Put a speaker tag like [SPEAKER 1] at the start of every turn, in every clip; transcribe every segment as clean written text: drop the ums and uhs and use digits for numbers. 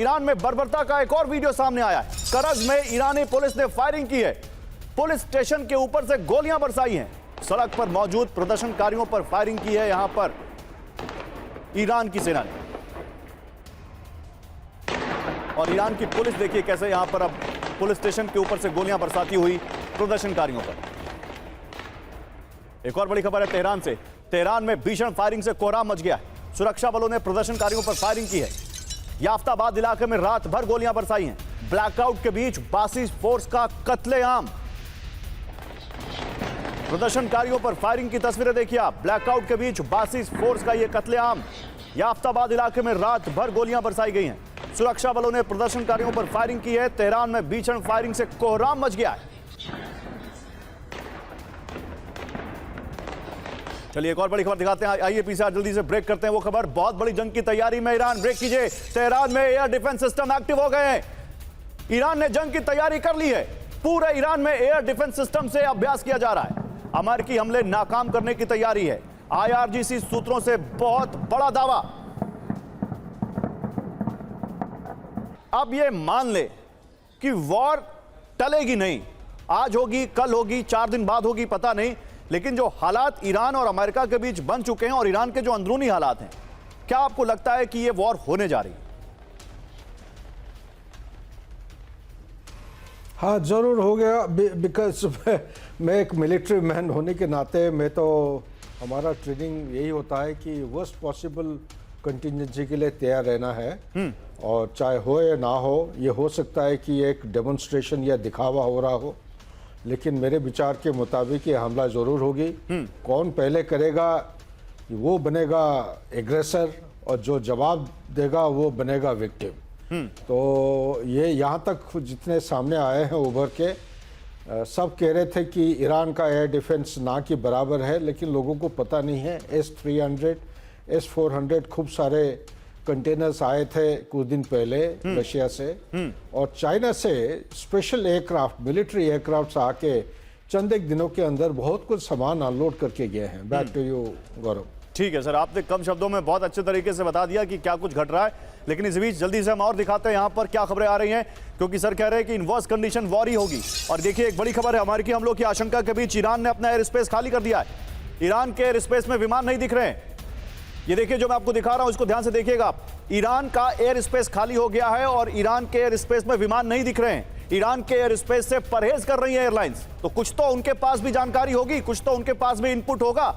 [SPEAKER 1] Iran में बर्बरता का एक और वीडियो सामने आया है। करज में ईरानी पुलिस ने फायरिंग की है। पुलिस स्टेशन के ऊपर से गोलियां बरसाई हैं। सड़क पर मौजूद प्रदर्शनकारियों पर फायरिंग की है यहां पर ईरान की सेना ने। और ईरान की पुलिस देखिए कैसे यहां पर अब पुलिस स्टेशन के ऊपर से गोलियां बरसाती हुई प्रदर्शनकारियों पर। एक और बड़ी खबर है तेहरान से। तेहरान में भीषण फायरिंग से कोहराम मच गया है। सुरक्षा बलों ने प्रदर्शनकारियों पर फायरिंग की है। याफ्ताबाद इलाके में रात भर गोलियां बरसाई हैं। ब्लैकआउट के बीच बासिस फोर्स का कत्लेआम। प्रदर्शनकारियों पर फायरिंग की तस्वीरें देखिए आप। ब्लैकआउट के बीच बासिस फोर्स का यह कत्लेआम। याफ्ताबाद इलाके में रात भर गोलियां बरसाई गई हैं। सुरक्षा बलों ने प्रदर्शनकारियों पर फायरिंग की है। तेहरान में भीषण फायरिंग से कोहराम मच गया है। चलिए एक और बड़ी खबर दिखाते हैं। आइए पीछे जल्दी से ब्रेक करते हैं वो खबर। बहुत बड़ी जंग की तैयारी में ईरान। ब्रेक कीजिए। तेहरान में एयर डिफेंस सिस्टम एक्टिव हो गए हैं। ईरान ने जंग की तैयारी कर ली है। पूरे ईरान में एयर डिफेंस सिस्टम से अभ्यास किया जा रहा है। अमेरिकी हमले नाकाम करने की तैयारी है। IRGC सूत्रों से बहुत बड़ा दावा। अब यह मान ले कि वॉर टलेगी नहीं। आज होगी, कल होगी, 4 दिन बाद होगी, पता नहीं, लेकिन जो हालात ईरान और अमेरिका के बीच बन चुके हैं और ईरान के जो अंदरूनी हालात हैं, क्या आपको लगता है कि यह वॉर होने जा रही है?
[SPEAKER 2] हाँ, जरूर हो गया। बिकॉज मैं एक मिलिट्री मैन होने के नाते मैं तो हमारा ट्रेनिंग यही होता है कि वर्स्ट पॉसिबल कंटिजेंसी के लिए तैयार रहना है। और चाहे हो या ना हो, ये हो सकता है कि एक डेमोन्स्ट्रेशन या दिखावा हो रहा हो, लेकिन मेरे विचार के मुताबिक ये हमला जरूर होगी। कौन पहले करेगा वो बनेगा एग्रेसर, और जो जवाब देगा वो बनेगा विक्टिम। तो ये यहाँ तक जितने सामने आए हैं उभर के, सब कह रहे थे कि ईरान का एयर डिफेंस ना के बराबर है, लेकिन लोगों को पता नहीं है। S-300, S-400 खूब सारे कंटेनर्स आए थे कुछ दिन पहले रशिया से, और चाइना से स्पेशल एयरक्राफ्ट, मिलिट्री एयरक्राफ्ट आके चंद एक दिनों के अंदर बहुत कुछ सामान अनलोड करके गए हैं। बैक टू यू गौरव।
[SPEAKER 1] ठीक है सर, आपने कम शब्दों में बहुत अच्छे तरीके से बता दिया कि क्या कुछ घट रहा है, लेकिन इस बीच जल्दी से हम और दिखाते हैं यहाँ पर क्या खबरें आ रही हैं, क्योंकि सर कह रहे हैं कि इन वर्स्ट कंडीशन वॉर ही होगी। और देखिए एक बड़ी खबर है, अमेरिकी हमलों की आशंका के बीच ईरान ने अपना एयर स्पेस खाली कर दिया है। ईरान के एयर स्पेस में विमान नहीं दिख रहे हैं। ये देखिए जो मैं आपको दिखा रहा हूं, इसको ध्यान से देखिएगा आप। ईरान का एयर स्पेस खाली हो गया है और ईरान के एयर स्पेस में विमान नहीं दिख रहे हैं। ईरान के एयर स्पेस से परहेज कर रही है एयरलाइंस। तो कुछ तो उनके पास भी जानकारी होगी, कुछ तो उनके पास भी इनपुट होगा।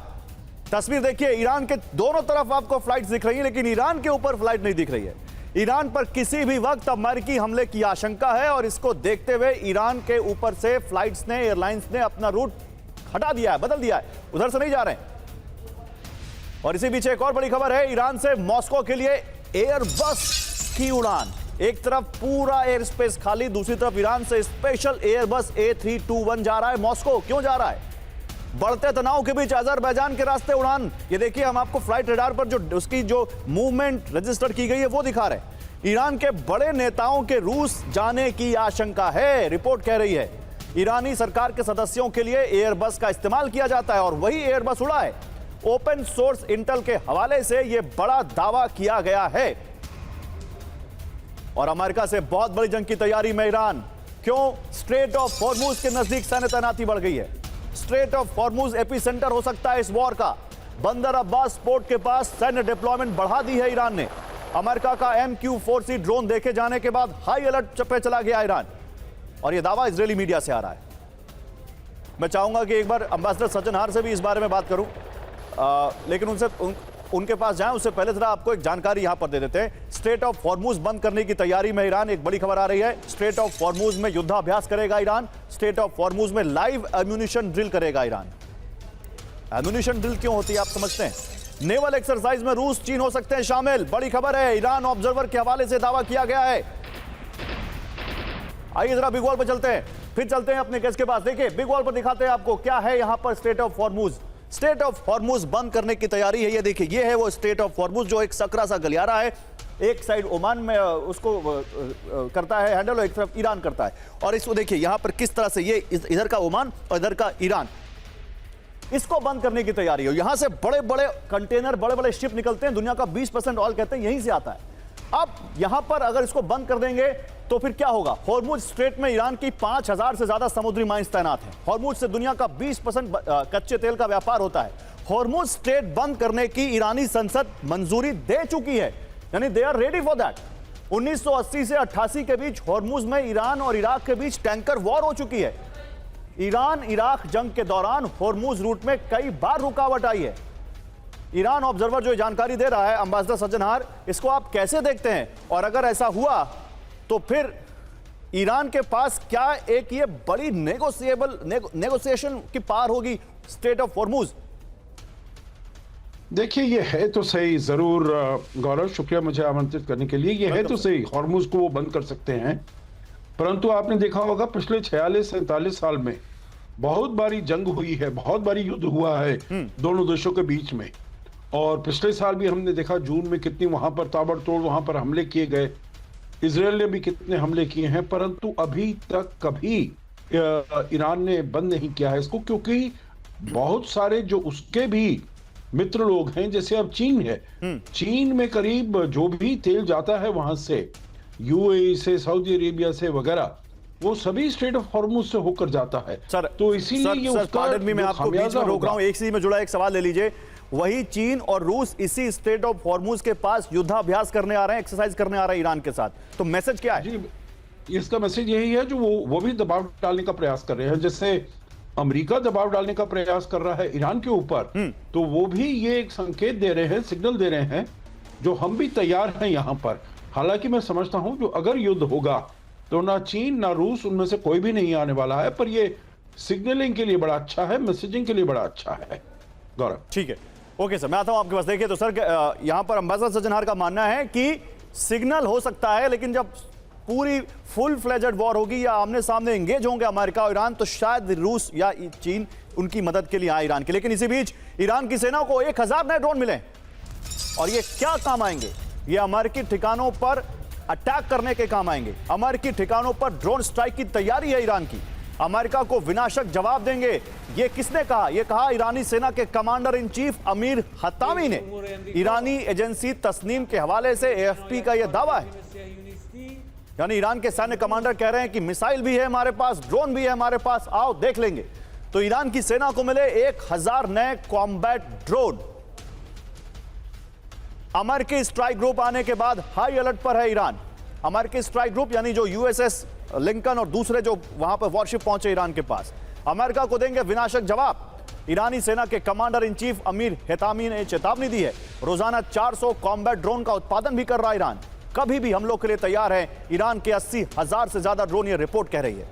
[SPEAKER 1] तस्वीर देखिए, ईरान के दोनों तरफ आपको फ्लाइट्स दिख रही है, लेकिन ईरान के ऊपर फ्लाइट नहीं दिख रही है। ईरान पर किसी भी वक्त अमेरिकी हमले की आशंका है, और इसको देखते हुए ईरान के ऊपर से फ्लाइट्स ने, एयरलाइंस ने अपना रूट हटा दिया है, बदल दिया है, उधर से नहीं जा रहे हैं। और इसी बीच एक और बड़ी खबर है, ईरान से मॉस्को के लिए एयरबस की उड़ान। एक तरफ पूरा एयर स्पेस खाली, दूसरी तरफ ईरान से स्पेशल एयरबस A321 जा रहा है मॉस्को। क्यों जा रहा है? बढ़ते तनाव के बीच अजरबैजान के रास्ते उड़ान। ये देखिए हम आपको फ्लाइट रडार पर जो उसकी जो मूवमेंट रजिस्टर की गई है वो दिखा रहे हैं। ईरान के बड़े नेताओं के रूस जाने की आशंका है, रिपोर्ट कह रही है। ईरानी सरकार के सदस्यों के लिए एयरबस का इस्तेमाल किया जाता है और वही एयरबस उड़ा है। ओपन सोर्स इंटेल के हवाले से यह बड़ा दावा किया गया है। और अमेरिका से बहुत बड़ी जंग की तैयारी में ईरान। क्यों? स्ट्रेट ऑफ हॉर्मुज के नजदीक सैन्य तैनाती बढ़ गई है। स्ट्रेट ऑफ हॉर्मुज एपिसेंटर हो सकता है इस वॉर का। बंदर अब्बास पोर्ट के पास सैन्य डिप्लॉयमेंट बढ़ा दी है ईरान ने। अमेरिका का MQ-4C ड्रोन देखे जाने के बाद हाई अलर्ट पे चला गया ईरान, और यह दावा इजरायली मीडिया से आ रहा है। मैं चाहूंगा कि एक बार एम्बेसडर सचिन हार से भी इस बारे में बात करूं, लेकिन उनके पास जाएं उससे पहले जरा आपको एक जानकारी यहां पर दे देते हैं। स्ट्रेट ऑफ हॉर्मुज बंद करने की तैयारी में ईरान। एक बड़ी खबर आ रही है, स्ट्रेट ऑफ हॉर्मुज में युद्धाभ्यास करेगा ईरान। स्ट्रेट ऑफ हॉर्मुज में लाइव एम्यूनिशन ड्रिल करेगा ईरान। एम्यूनिशन ड्रिल क्यों होती है आप समझते हैं? नेवल एक्सरसाइज में रूस, चीन हो सकते हैं शामिल। बड़ी खबर है, ईरान ऑब्जर्वर के हवाले से दावा किया गया है। आइए जरा बिग वॉल पर चलते हैं, फिर चलते हैं अपने गेस्ट के पास। देखिए बिग वॉल पर दिखाते हैं आपको क्या है यहां पर straight of Hormuz. Straight of Hormuz बंद करने की तैयारी है। ये देखिए, ये है वो स्ट्रेट ऑफ हॉर्मुज, जो एक सकरा सा गलियारा है। एक साइड ओमान में उसको करता है हैंडल, और एक तरफ ईरान करता है। और इसको देखिए यहां पर किस तरह से, ये इधर का ओमान और इधर का ईरान। इसको बंद करने की तैयारी है। यहां से बड़े बड़े कंटेनर, बड़े बड़े शिप निकलते हैं। दुनिया का 20% ऑयल कहते हैं यहीं से आता है। अब यहां पर अगर इसको बंद कर देंगे तो फिर क्या होगा? हॉर्मुज स्ट्रेट में ईरान की 5000 से ज्यादा समुद्री माइंस तैनात हैं। हॉर्मुज से दुनिया का 20% कच्चे तेल का व्यापार होता है। हॉर्मुज स्ट्रेट बंद करने की ईरानी संसद मंजूरी दे चुकी है, यानी they are ready for that. 1980 से 88 के बीच हॉर्मुज में ईरान और इराक के बीच टैंकर वॉर हो चुकी है। ईरान इराक जंग के दौरान हॉर्मुज रूट में कई बार रुकावट आई है। ईरान ऑब्जर्वर जो जानकारी दे रहा है एम्बेसडर सज्जनहार, इसको आप कैसे देखते हैं? और अगर ऐसा हुआ तो फिर ईरान के पास क्या एक ये बड़ी नेगोशिएशन की पार होगी स्टेट ऑफ हॉर्मुज?
[SPEAKER 3] देखिए, ये है तो सही जरूर गौरव, शुक्रिया मुझे आमंत्रित करने के लिए। ये है तो सही, हॉर्मुज को वो बंद कर सकते हैं, परंतु आपने देखा होगा पिछले 46-47 साल में बहुत बारी जंग हुई है, बहुत बारी युद्ध हुआ है दोनों देशों के बीच में। और पिछले साल भी हमने देखा जून में कितनी वहां पर ताबड़तोड़ वहां पर हमले किए गए। इजराइल ने भी कितने हमले किए हैं, परंतु अभी तक कभी ईरान ने बंद नहीं किया है इसको, क्योंकि बहुत सारे जो उसके भी मित्र लोग हैं, जैसे अब चीन है, चीन में करीब जो भी तेल जाता है वहां से, यूएई से, सऊदी अरेबिया से वगैरह, वो सभी स्ट्रेट ऑफ हॉर्मुज से होकर जाता है।
[SPEAKER 1] सर,
[SPEAKER 3] तो इसीलिए ये उसका
[SPEAKER 1] मैं आपको बीच में रोक रहा हूं, एक चीज में जुड़ा एक सवाल ले लीजिए। वही चीन और रूस इसी स्ट्रेट ऑफ हॉर्मुज के पास युद्धाभ्यास करने आ रहे हैं, एक्सरसाइज करने आ रहे हैं ईरान के साथ, तो मैसेज क्या है?
[SPEAKER 3] जी, इसका मैसेज यही है जो वो भी दबाव डालने का प्रयास कर रहे हैं। जैसे अमेरिका दबाव डालने का प्रयास कर रहा है ईरान के ऊपर, तो वो भी ये एक संकेत दे रहे हैं, सिग्नल दे रहे हैं, जो हम भी तैयार हैं यहां पर। हालांकि मैं समझता हूं जो अगर युद्ध होगा तो ना चीन ना रूस, उनमें से कोई भी नहीं आने वाला है, पर ये सिग्नलिंग के लिए बड़ा अच्छा है, मैसेजिंग के लिए बड़ा अच्छा है। गौरव,
[SPEAKER 1] ठीक है, ओके सर, मैं आता हूं आपके पास। देखिए तो सर, यहां पर एम्बेसडर सज्जनहार का मानना है कि सिग्नल हो सकता है, लेकिन जब पूरी फुल फ्लेजेड वॉर होगी या आमने सामने एंगेज होंगे अमेरिका और ईरान, तो शायद रूस या चीन उनकी मदद के लिए आए ईरान के। लेकिन इसी बीच ईरान की सेना को 1000 नए ड्रोन मिले, और ये क्या काम आएंगे? ये अमेरिकी ठिकानों पर अटैक करने के काम आएंगे। अमेरिकी ठिकानों पर ड्रोन स्ट्राइक की तैयारी है ईरान की। अमेरिका को विनाशक जवाब देंगे, ये किसने कहा? ये कहा ईरानी सेना के कमांडर इन चीफ अमीर हतामी ने। ईरानी एजेंसी तस्नीम के हवाले से एएफपी का यह दावा है, यानी ईरान के सैन्य कमांडर कह रहे हैं कि मिसाइल भी है हमारे पास, ड्रोन भी है हमारे पास, आओ देख लेंगे। तो ईरान की सेना को मिले 1000 नए कॉम्बैट ड्रोन। अमेरिकी स्ट्राइक ग्रुप आने के बाद हाई अलर्ट पर है ईरान। अमेरिकी स्ट्राइक ग्रुप यानी जो यूएसएस लिंकन और दूसरे जो वहां पर वॉरशिप पहुंचे ईरान के पास, अमेरिका को देंगे विनाशक जवाब। ईरानी सेना के कमांडर इन चीफ अमीर हेतामी ने चेतावनी दी है। रोजाना 400 कॉम्बैट ड्रोन का उत्पादन भी कर रहा है ईरान। कभी भी हमलों के लिए तैयार है। ईरान के 80,000 से ज्यादा ड्रोन, ये रिपोर्ट कह रही है।